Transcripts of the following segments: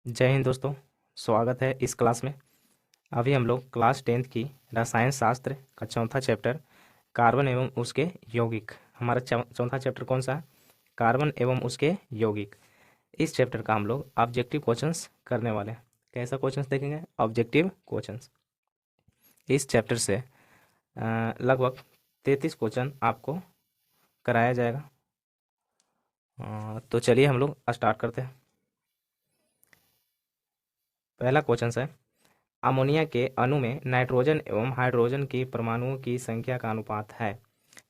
जय हिंद दोस्तों। स्वागत है इस क्लास में। अभी हम लोग क्लास 10th की रसायन शास्त्र का चौथा चैप्टर कार्बन एवं उसके यौगिक। हमारा चौथा चैप्टर कौन सा है? कार्बन एवं उसके यौगिक। इस चैप्टर का हम लोग ऑब्जेक्टिव क्वेश्चंस करने वाले हैं। कैसा क्वेश्चंस देखेंगे? Objective questions. इस चैप्टर से लगभग 33 क्वेश्चन आपको कराया जाएगा। तो चलिए हम लोग स्टार्ट करते हैं। पहला क्वेश्चन है, अमोनिया के अणु में नाइट्रोजन एवं हाइड्रोजन की परमाणुओं की संख्या का अनुपात है।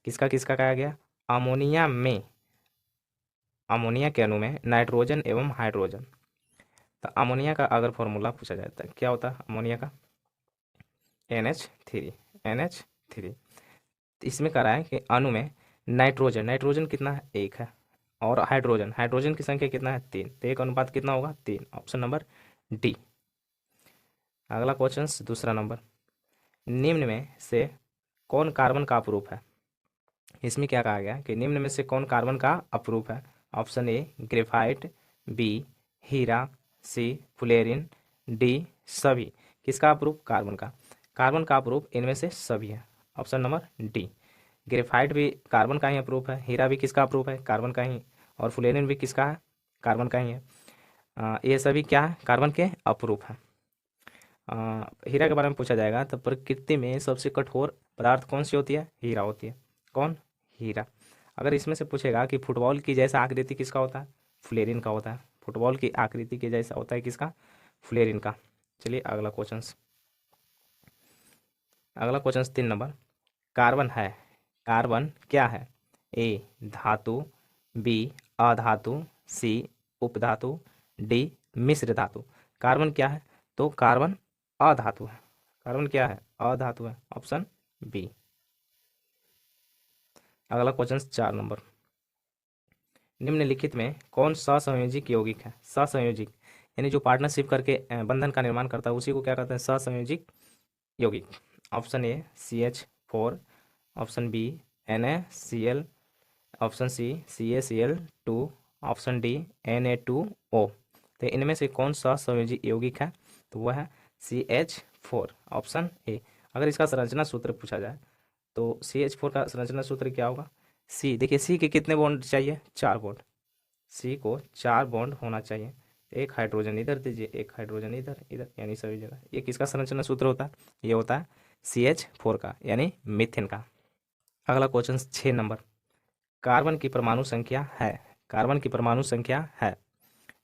किसका किसका कहा गया? अमोनिया में, अमोनिया के अणु में नाइट्रोजन एवं हाइड्रोजन। तो अमोनिया का अगर फॉर्मूला पूछा जाता है, क्या होता है अमोनिया का? NH3। NH3। इसमें कह रहा है कि अणु में नाइट्रोजन, नाइट्रोजन कितना है? एक है। और हाइड्रोजन, हाइड्रोजन की संख्या कितना है? तीन। तो एक अनुपात कितना होगा? तीन। Option number D. अगला क्वेश्चन दूसरा नंबर, निम्न में से कौन कार्बन का अपरूप है? इसमें क्या कहा गया कि निम्न में से कौन कार्बन का अपरूप है? ऑप्शन ए ग्रेफाइट, बी हीरा, सी फ्लोरीन, डी सभी। किसका अपरूप? कार्बन का। कार्बन का अपरूप इनमें से सभी है। Option number D. ग्रेफाइट भी कार्बन का ही अपरूप है, हीरा भी किसका अपरूप है? कार्बन का ही। और फ्लोरीन भी किसका है? कार्बन का ही है। ये सभी क्या है? कार्बन के अपरूप है। हीरा के बारे में पूछा जाएगा तो प्रकृति में सबसे कठोर पदार्थ कौन सी होती है? हीरा होती है। कौन? हीरा। अगर इसमें से पूछेगा कि फुटबॉल की जैसा आकृति किसका होता है? फ्लोरीन का होता है। फुटबॉल की आकृति के जैसा होता है किसका? फ्लोरीन का। चलिए अगला क्वेश्चन। अगला क्वेश्चन 3 नंबर, कार्बन है, कार्बन क्या है? ए धातु, बी अधातु, सी उपधातु, डी मिश्र धातु। कार्बन क्या है? तो कार्बन अधातु है। कार्बन क्या है? अधातु है। Option B. अगला क्वेश्चन 4 नंबर, निम्नलिखित में कौन सहसंयोजिक यौगिक है? सहसंयोजिक यानी जो पार्टनरशिप करके बंधन का निर्माण करता है उसी को क्या कहते हैं? सहसंयोजिक यौगिक। Option A CH4, option B NaCl, option C CaCl2, option D Na2O। तो इनमें से कौन सा संयोजी यौगिक है? तो वह है CH4। Option A. अगर इसका संरचना सूत्र पूछा जाए तो CH4 का संरचना सूत्र क्या होगा? सी, देखिए सी के कितने बॉन्ड चाहिए? 4 बॉन्ड। सी को 4 बॉन्ड होना चाहिए। एक हाइड्रोजन इधर दीजिए, एक हाइड्रोजन इधर, इधर, यानी सभी जगह। ये किसका संरचना सूत्र होता है? ये होता है CH4 का, यानी मीथेन का। अगला क्वेश्चन 6 नंबर, कार्बन की परमाणु संख्या है, कार्बन की परमाणु संख्या है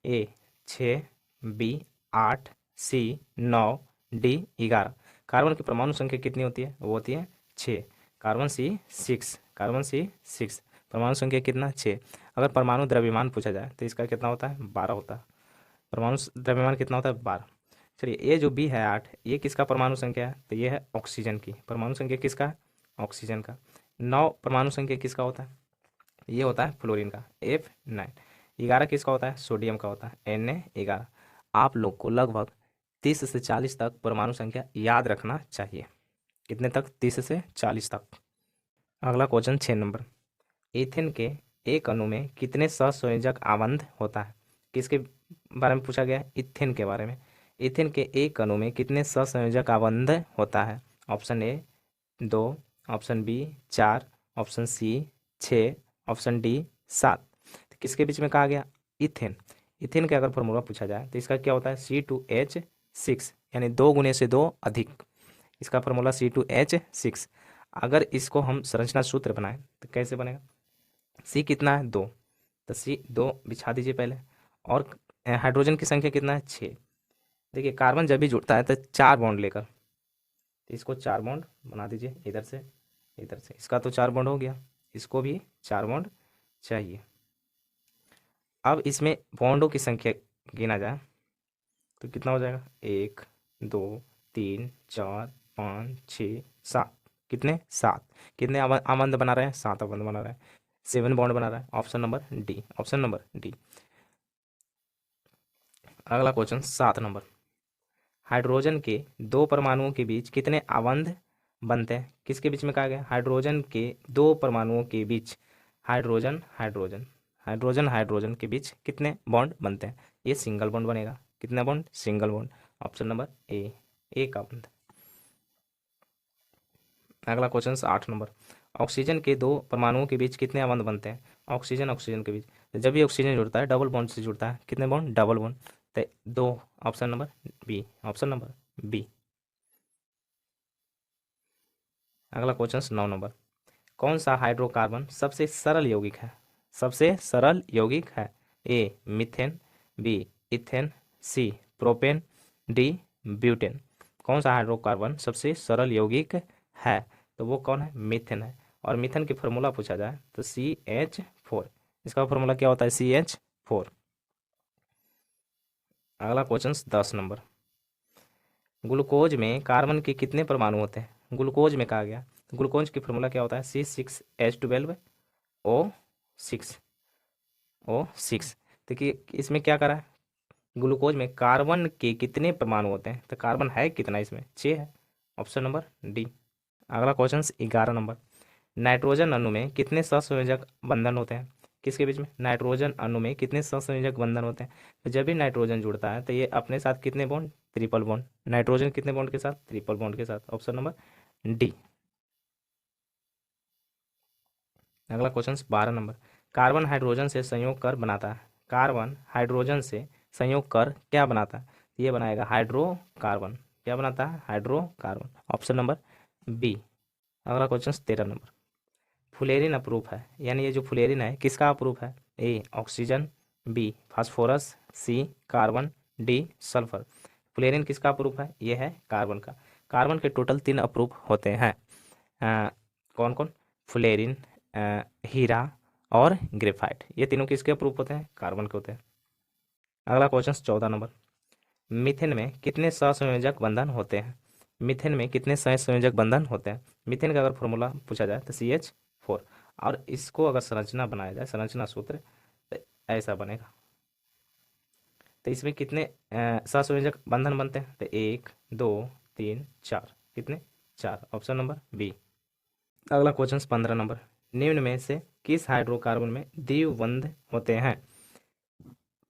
ए 6, बी 8, सी 9, डी 11। कार्बन की परमाणु संख्या कितनी होती है? वो होती है 6। Carbon C 6, carbon C 6। परमाणु संख्या कितना? 6। अगर परमाणु द्रव्यमान पूछा जाए तो इसका कितना होता है? 12 होता है। परमाणु द्रव्यमान कितना होता है? 12। चलिए ये जो बी है 8, ये किसका परमाणु संख्या है? तो ये है ऑक्सीजन की परमाणु संख्या। किसका है? ऑक्सीजन का। 9 परमाणु संख्या किसका होता है? ये होता है फ्लोरीन का, F9। 11 किसका होता है? सोडियम का होता है, Na11। आप लोग को लगभग 30 से 40 तक परमाणु संख्या याद रखना चाहिए। कितने तक? 30 से 40 तक। अगला क्वेश्चन 6 नंबर, एथेन के एक अणु में कितने सहसंयोजक आबंध होता है? किसके बारे में पूछा गया है? इथेन के बारे में। इथेन के एक अणु में कितने सहसंयोजक आबंध होता है? Option A 2, option B 4, option C 6, option D 7। तो किसके बीच में कहा गया? इथेन। इथेन का अगर फॉर्मूला पूछा जाए तो इसका क्या होता है? C2H6, यानी 2 × 2 अधिक। इसका फॉर्मूला C2H6। अगर इसको हम संरचना सूत्र बनाएं तो कैसे बनेगा? सी कितना है? 2। तो C2 बिछा दीजिए पहले। और हाइड्रोजन की संख्या कितना है? 6। देखिए कार्बन जब भी जुड़ता है तो 4 बॉन्ड लेकर, तो इसको 4 बॉन्ड बना दीजिए इधर से, इधर से। इसका तो 4 बॉन्ड हो गया, इसको भी 4 बॉन्ड चाहिए। अब इसमें बॉन्डों की संख्या गिना जाए तो कितना हो जाएगा? 1 2 3 4 5 6 7। कितने? 7। कितने आबंध बना रहे हैं? 7 आबंध बना रहे हैं। 7 बॉन्ड बना रहा है। Option number D, option number D. अगला क्वेश्चन 7 नंबर, हाइड्रोजन के 2 परमाणुओं के बीच कितने आबंध बनते हैं? किसके बीच में कहा गया? हाइड्रोजन के 2 परमाणुओं के बीच, हाइड्रोजन हाइड्रोजन, हाइड्रोजन हाइड्रोजन के बीच कितने बॉन्ड बनते हैं? ये सिंगल बॉन्ड बनेगा। कितने bond, single bond. Option number ए का बंध। अगला क्वेश्चन 8 नंबर, ऑक्सीजन के दो परमाणुओं के बीच कितने बंध बनते हैं, ऑक्सीजन ऑक्सीजन के बीच। तो जब भी ऑक्सीजन जुड़ता है डबल बॉन्ड से जुड़ता है, कितने बॉन्ड, डबल बॉन्ड। तो दो, option number B, option number B. अगला क्वेश्चन 9 नंबर, कौन सा हाइड्रोकार्बन सबसे सरल यौगिक है, सबसे सरल यौगिक है। A methane, B ethane, C propane, D butane. कौन सा हाइड्रोकार्बन सबसे सरल यौगिक है, तो वो कौन है, मीथेन है। और मीथेन की फार्मूला पूछा जाए तो CH4, इसका फार्मूला क्या होता है, CH4। अगला क्वेश्चन 10 नंबर, ग्लूकोज में कार्बन के कितने परमाणु होते हैं, ग्लूकोज में कहा गया, तो ग्लूकोज की फार्मूला क्या होता है, C6H12O6। देखिए इसमें क्या करा है, ग्लूकोज में कार्बन के कितने परमाणु होते हैं, तो कार्बन है कितना इसमें, 6 है। Option number D. अगला क्वेश्चन 11 नंबर, नाइट्रोजन अणु में कितने सहसंयोजक बंधन होते हैं, किसके बीच में, नाइट्रोजन अणु में कितने सहसंयोजक बंधन होते हैं। तो जब भी नाइट्रोजन जुड़ता है तो ये अपने साथ कितने बॉन्ड, ट्रिपल बॉन्ड। नाइट्रोजन कितने बॉन्ड के साथ, ट्रिपल बॉन्ड के साथ। Option number D. अगला क्वेश्चन 12 नंबर, कार्बन हाइड्रोजन से संयोग कर बनाता है, कार्बन हाइड्रोजन से संयोग कर क्या बनाता है, ये बनाएगा हाइड्रोकार्बन। क्या बनाता है, हाइड्रोकार्बन। Option number B. अगला क्वेश्चन 13 नंबर, फ्लोरीन अप्रूफ है, यानी ये जो फ्लोरीन है किसका अप्रूफ है, A oxygen, B phosphorus, C carbon, D sulphur. Fluorine किसका अप्रूफ है, ये है कार्बन का। कार्बन के टोटल 3 अप्रूफ होते हैं, कौन कौन, फ्लोरीन, हीरा और ग्रेफाइट। ये तीनों किसके अप्रूफ होते हैं, कार्बन के होते हैं। अगला क्वेश्चन 14 नंबर, मीथेन में कितने सहसंयोजक बंधन होते हैं, मीथेन में कितने सहसंयोजक बंधन होते हैं। मीथेन का अगर फॉर्मूला पूछा जाए तो CH4। और इसको अगर संरचना बनाया जाए, संरचना सूत्र, तो ऐसा बनेगा। तो इसमें कितने सहसंयोजक बंधन बनते हैं, तो 1 2 3 4, कितने, 4। Option number B. अगला क्वेश्चन 15 नंबर, निम्न में से किस हाइड्रोकार्बन में द्विबंध होते हैं,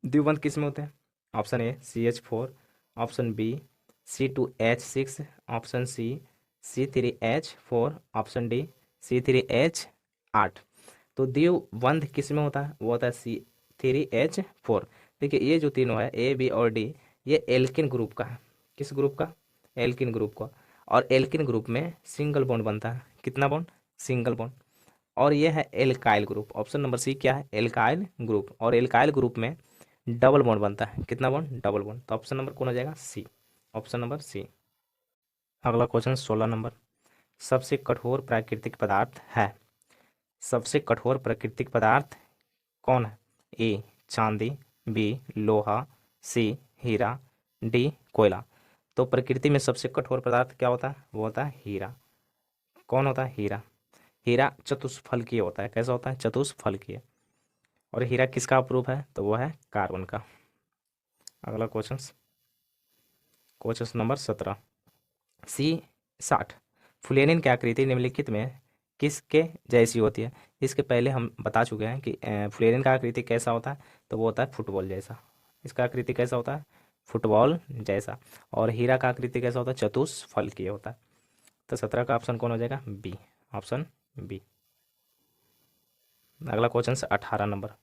द्विबंध किस में होते हैं। Option A CH4, option B C2H6, option C C3H4, option D C3H8। तो द्विबंध किस में होता है, वो होता है C3H4। देखिए ये जो तीनों है ए बी और डी, ये एल्किन ग्रुप का है, किस ग्रुप का, एल्किन ग्रुप का। और एल्किन ग्रुप में सिंगल बॉन्ड बनता है, कितना बॉन्ड, सिंगल बॉन्ड। और ये है alkyl group. Option number C क्या है, एल्काइल ग्रुप। और एल्काइल ग्रुप में डबल बॉन्ड बनता है, कितना बॉन्ड, डबल बॉन्ड। तो ऑप्शन नंबर कौन हो जाएगा, सी, ऑप्शन नंबर सी। अगला क्वेश्चन 16 नंबर, सबसे कठोर प्राकृतिक पदार्थ है, सबसे कठोर प्राकृतिक पदार्थ कौन है, ए चांदी, बी लोहा, सी हीरा, डी कोयला। तो प्रकृति में सबसे कठोर पदार्थ क्या होता है, वो होता है हीरा। कौन होता है, हीरा। हीरा चतुष्फलकीय होता है, कैसा होता है, चतुष्फलकीय। और हीरा किसका अप्रूफ है, तो वो है कार्बन का। अगला question, question number 17, C60, fluorine की आकृति निम्नलिखित में किसके जैसी होती है। इसके पहले हम बता चुके हैं कि फ्लोरीन का आकृति कैसा होता है, तो वो होता है फुटबॉल जैसा। इसका आकृति कैसा होता है, फुटबॉल जैसा। और हीरा का आकृति कैसा होता है, चतुष्फलकीय होता है। तो 17 का ऑप्शन कौन हो जाएगा, बी, ऑप्शन बी। अगला क्वेश्चन 18 नंबर,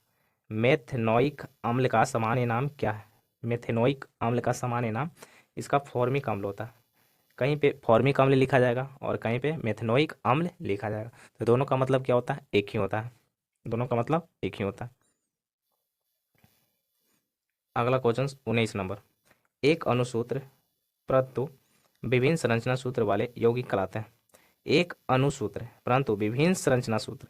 मेथनोइक अम्ल का सामान्य नाम क्या है, मेथेनोइक अम्ल का सामान्य नाम, इसका फॉर्मिक अम्ल होता है। कहीं पे फॉर्मिक अम्ल लिखा जाएगा और कहीं पे मेथनोइक अम्ल लिखा जाएगा। तो दोनों का मतलब क्या होता है, एक ही होता है, दोनों का मतलब एक ही होता है। अगला क्वेश्चन 19 नंबर, एक अणुसूत्र परंतु विभिन्न संरचना सूत्र वाले यौगिक कहलाते हैं, एक अणुसूत्र परंतु विभिन्न संरचना सूत्र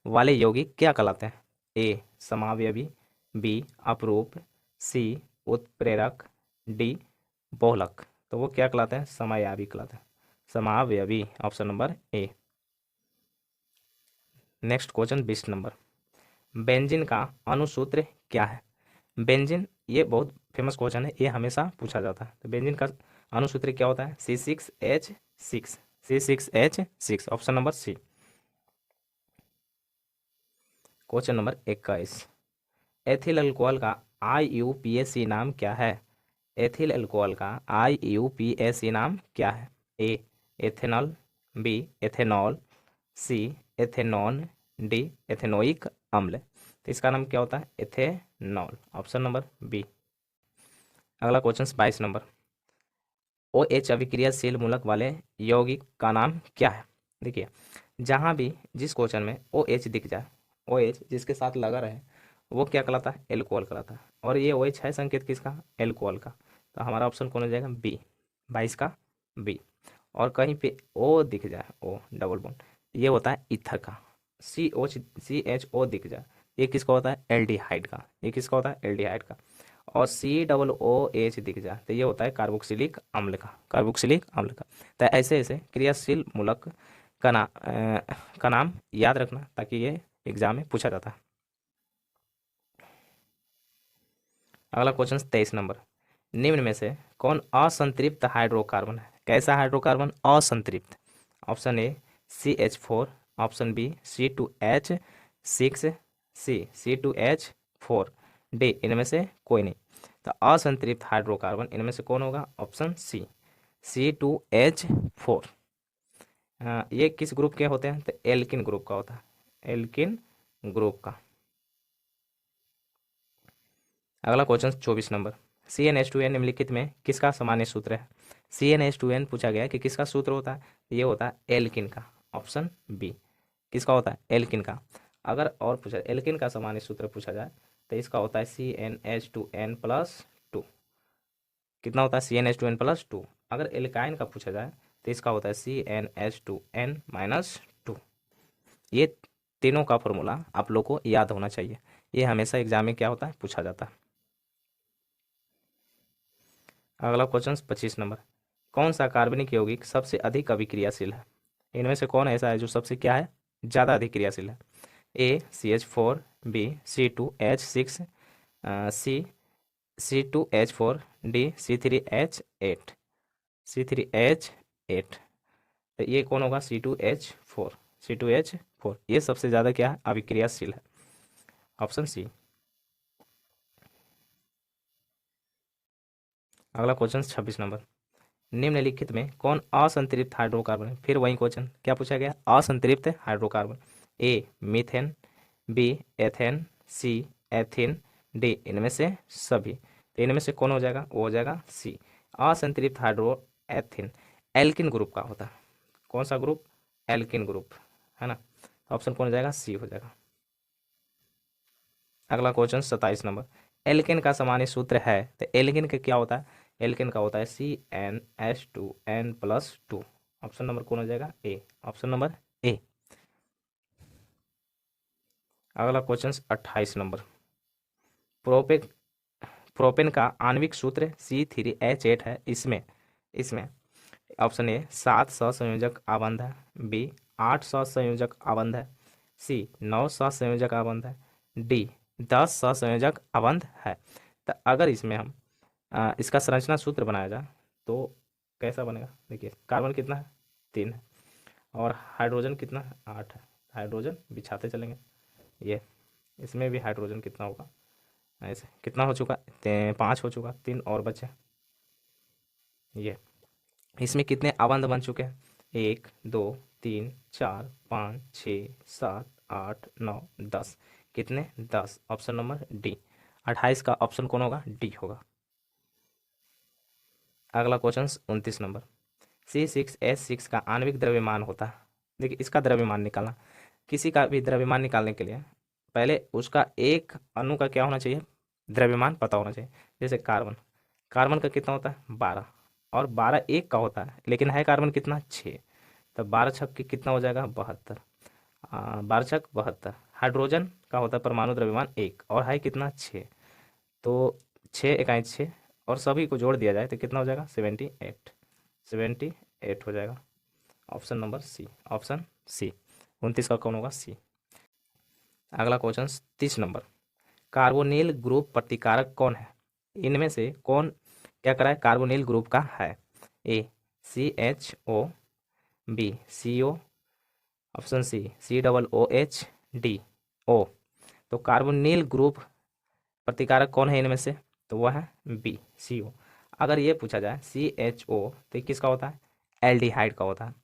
वाले यौगिक क्या कहलाते हैं। ए समावयवी, बी अपरूप, सी उत्प्रेरक, डी बहुलक। तो वो क्या कहलाते हैं, समावयवी कहलाते हैं, समावयवी। Option number A. Next question 20 number, benzene का अणुसूत्र क्या है। बेंजीन, ये बहुत फेमस क्वेश्चन है, ये हमेशा पूछा जाता है। तो बेंजीन का अणुसूत्र क्या होता है, C6H6, C6H6। Option number C. Question number 21, ethyl alcohol का IUPAC नाम क्या है। एथिल अल्कोहल का IUPAC नाम क्या है? A ethanol, B ethanol, C ethanone, D ethanoic अम्ल। तो इसका नाम क्या होता है? एथेनॉल। Option number B. अगला क्वेश्चन 22 नंबर। OH अभिक्रियाशील मूलक वाले यौगिक का नाम क्या है? देखिए, जहाँ भी जिस क्वेश्चन में OH दिख जाए, OH जिसके साथ लगा रहे, वो क्या कहलाता है? एल्कोहल कहलाता है। और ये OH है संकेत किसका? एल्कोहल का। तो हमारा ऑप्शन कौन हो जाएगा? बी, 22 का बी। और कहीं पे O दिख जाए, O डबल बॉन्ड, ये होता है ईथर का। CHO दिख जाए, ये किसका होता है? एल्डिहाइड का। ये किसका होता है? एल्डिहाइड का। और COOH दिख जाए तो ये होता है कार्बोक्सिलिक अम्ल का। कार्बोक्सिलिक अम्ल का। तो ऐसे ऐसे क्रियाशील मूलक का नाम याद रखना, ताकि ये एग्जाम में पूछा जाता है। अगला क्वेश्चन 23 नंबर। निम्न में से कौन असंतृप्त हाइड्रोकार्बन है? कैसा हाइड्रोकार्बन? असंतृप्त। Option A CH4, option B C2H6, C C2H4, D इनमें से कोई नहीं। तो असंतृप्त हाइड्रोकार्बन इनमें से कौन होगा? Option C C2H4। ये किस ग्रुप के होते हैं? तो एल्किन ग्रुप का होता है, एल्किन ग्रुप का। अगला क्वेश्चन 24 नंबर। CnH2n निम्नलिखित में किसका सामान्य सूत्र है? CnH2n पूछा गया कि किसका सूत्र होता है? ये होता है एल्किन का। Option B. किसका होता है? एल्किन का। अगर और पूछा एल्किन का सामान्य सूत्र पूछा जाए तो इसका होता है CnH2n+2। कितना होता है? CnH2n+2। अगर एल्काइन का पूछा जाए तो इसका होता है CnH2n-2। ये तीनों का फॉर्मूला आप लोग को याद होना चाहिए, ये हमेशा एग्जाम में क्या होता है? पूछा जाता है। अगला क्वेश्चन 25 नंबर। कौन सा कार्बनिक यौगिक सबसे अधिक अभिक्रियाशील है? इनमें से कौन ऐसा है जो सबसे क्या है? ज़्यादा अधिक क्रियाशील है? ए CH4, B C2H6, C C2H4, D C3H8। C3H8। तो ये कौन होगा? C2H4। C2H4 ये सबसे ज़्यादा क्या है? अभिक्रियाशील है। Option C. अगला क्वेश्चन 26 नंबर। निम्नलिखित में कौन असंतृप्त हाइड्रोकार्बन है? फिर वही क्वेश्चन, क्या पूछा गया? असंतृप्त hydrocarbon. A methane, B ethane, C ethyne, D इनमें से सभी। तो इनमें से कौन हो जाएगा? वो हो जाएगा सी, असंतृप्त हाइड्रो एथिन। एल्किन ग्रुप का होता है। कौन सा ग्रुप? एल्किन ग्रुप, है ना। ऑप्शन कौन हो जाएगा? सी हो जाएगा। अगला क्वेश्चन 27 नंबर। एल्केन का सामान्य सूत्र है, तो एल्केन का क्या होता है? एल्केन का होता है CnH2n+2। ऑप्शन नंबर कौन हो जाएगा? ए। Option number A. अगला क्वेश्चन 28 नंबर। प्रोपेन प्रोपेन का आणविक सूत्र C3H8 है। इसमें इसमें ऑप्शन ए 7 सहसंयोजक आबंध है, बी 8 सहसंयोजक आबंध है, सी 9 सहसंयोजक आबंध है, डी 10 सहसंयोजक आबंध है। तो अगर इसमें हम इसका संरचना सूत्र बनाया जाए तो कैसा बनेगा? देखिए, कार्बन कितना है? 3 है। और हाइड्रोजन कितना है? 8 है। हाइड्रोजन बिछाते चलेंगे। ये इसमें भी हाइड्रोजन कितना होगा? ऐसे कितना हो चुका? 5 हो चुका, 3 और बचे। ये इसमें कितने आबंध बन चुके हैं? 1 2 3 4 5 6 7 8 9 10। कितने? 10। Option number D. 28 का ऑप्शन कौन होगा? डी होगा। अगला क्वेश्चन 29 नंबर। C6H6 का आणविक द्रव्यमान होता है। देखिए, इसका द्रव्यमान निकालना, किसी का भी द्रव्यमान निकालने के लिए पहले उसका एक अणु का क्या होना चाहिए? द्रव्यमान पता होना चाहिए। जैसे कार्बन, कार्बन का कितना होता है? 12। और 12 एक का होता है, लेकिन है कार्बन कितना? 6। तो 12 छक के कितना हो जाएगा? 72। 12 छक 72। हाइड्रोजन का होता है परमाणु द्रव्यमान 1 और है कितना? 6। तो 6 इकाई 6 और सभी को जोड़ दिया जाए तो कितना हो जाएगा? 78। 78 हो जाएगा। Option number C. Option C. 29 का कौन होगा? सी। अगला क्वेश्चन 30 नंबर। कार्बोनिल ग्रुप प्रतिकारक कौन है? इनमें से कौन क्या करा है? कार्बोनिल ग्रुप का है। A CHO, B CO, option C COOH, D O। तो कार्बोनिल ग्रुप प्रतिकारक कौन है इनमें से? तो वह है बी CO। अगर ये पूछा जाए CHO तो ये किसका होता है, एल्डिहाइड का होता है।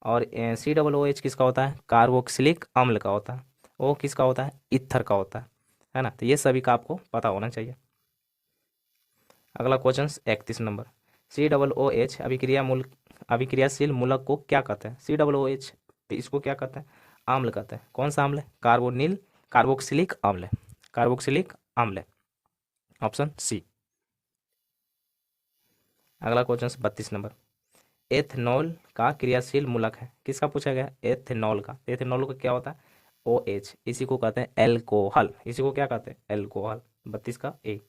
और COOH किसका होता है, कार्बोक्सिलिक अम्ल का होता है। O किसका होता है, ईथर का होता है ना। तो ये सभी का आपको पता होना चाहिए। अगला क्वेश्चन 31 नंबर, COOH अभिक्रियाशील मूलक को क्या कहते हैं। COOH इसको क्या कहते हैं, अम्ल कहते हैं। कौन सा अम्ल है, कार्बोक्सिलिक अम्ल है, कार्बोक्सिलिक अम्ल है, ऑप्शन सी। अगला क्वेश्चन 32 नंबर, एथेनॉल का क्रियाशील मूलक है, किसका पूछा गया, एथेनॉल का। एथेनॉल का क्या होता है, OH, इसी को कहते हैं एल्कोहल, इसी को क्या कहते हैं, एल्कोहल। 32 का ए।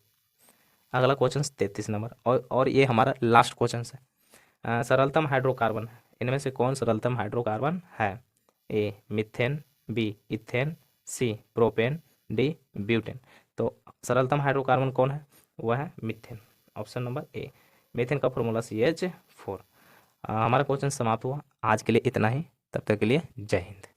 अगला क्वेश्चन 33 नंबर, और ये हमारा लास्ट क्वेश्चन है। सरलतम हाइड्रोकार्बन, इनमें से कौन सरलतम हाइड्रोकार्बन है। A methane, B ethane, C propane, D butane. तो सरलतम हाइड्रोकार्बन कौन है, वह है methane, option number A. Methane का फॉर्मूला CH4। हमारा क्वेश्चन समाप्त हुआ। आज के लिए इतना ही, तब तक के लिए जय हिंद।